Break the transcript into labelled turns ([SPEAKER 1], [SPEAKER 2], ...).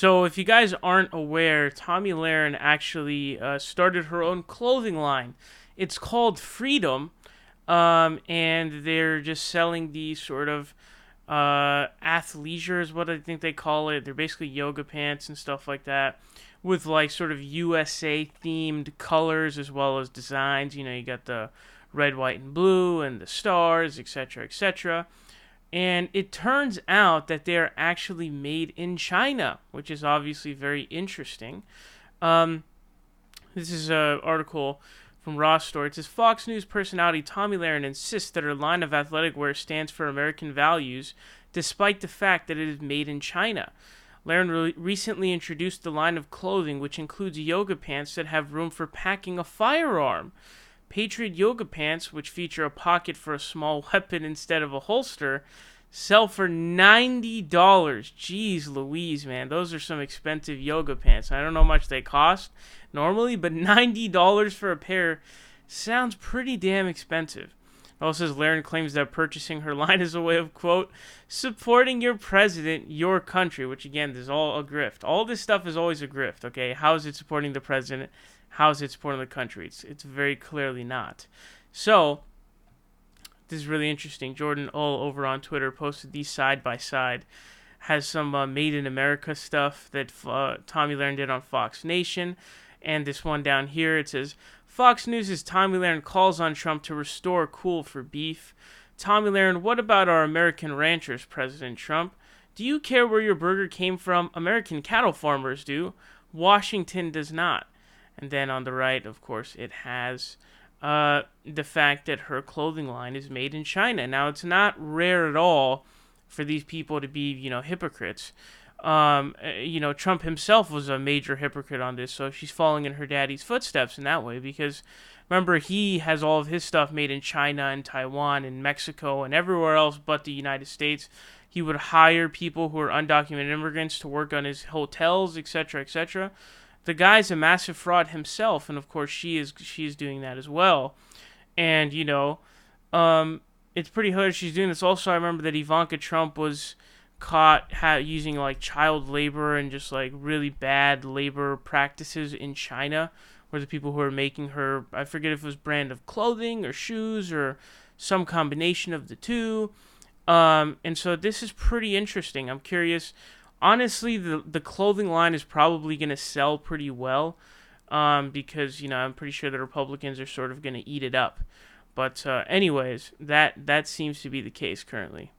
[SPEAKER 1] So, if you guys aren't aware, Tomi Lahren actually started her own clothing line. It's called Freedom, and they're just selling these sort of athleisure is what I think they call it. They're basically yoga pants and stuff like that, with like sort of USA themed colors as well as designs. You know, you got the red, white, and blue, and the stars, etc., etc. And it turns out that they're actually made in China, which is obviously very interesting. Um, this is an article from Ross Store. It says Fox News personality Tomi Lahren insists that her line of athletic wear stands for American values, despite the fact that it is made in China. Lahren recently introduced the line of clothing, which includes yoga pants that have room for packing a firearm. Patriot yoga pants, which feature a pocket for a small weapon instead of a holster, sell for $90. Jeez Louise, man. Those are some expensive yoga pants. I don't know how much they cost normally, but $90 for a pair sounds pretty damn expensive. It also says Lahren claims that purchasing her line is a way of, quote, supporting your president, your country, which again is all a grift. All this stuff is always a grift, okay? How is it supporting the president? How is it supporting the country? It's very clearly not. So, this is really interesting. Jordan all over on Twitter posted these side by side. Has some Made in America stuff that Tomi Lahren did on Fox Nation. And this one down here, it says, Fox News' Tomi Lahren calls on Trump to restore cool for beef. Tomi Lahren, what about our American ranchers, President Trump? Do you care where your burger came from? American cattle farmers do. Washington does not. And then on the right, of course, it has the fact that her clothing line is made in China. Now, it's not rare at all for these people to be, hypocrites. Trump himself was a major hypocrite on this, so she's following in her daddy's footsteps in that way because remember, he has all of his stuff made in China and Taiwan and Mexico and everywhere else but the United States. He would hire people who are undocumented immigrants to work on his hotels, etc., etc. The guy's a massive fraud himself, and of course she is doing that as well. And it's pretty hilarious she's doing this. Also, I remember that Ivanka Trump was caught using like child labor and just like really bad labor practices in China, where the people who are making her, I forget if it was brand of clothing or shoes or some combination of the two. And so this is pretty interesting. I'm curious. Honestly, the clothing line is probably going to sell pretty well because, I'm pretty sure the Republicans are sort of going to eat it up. But anyways, that seems to be the case currently.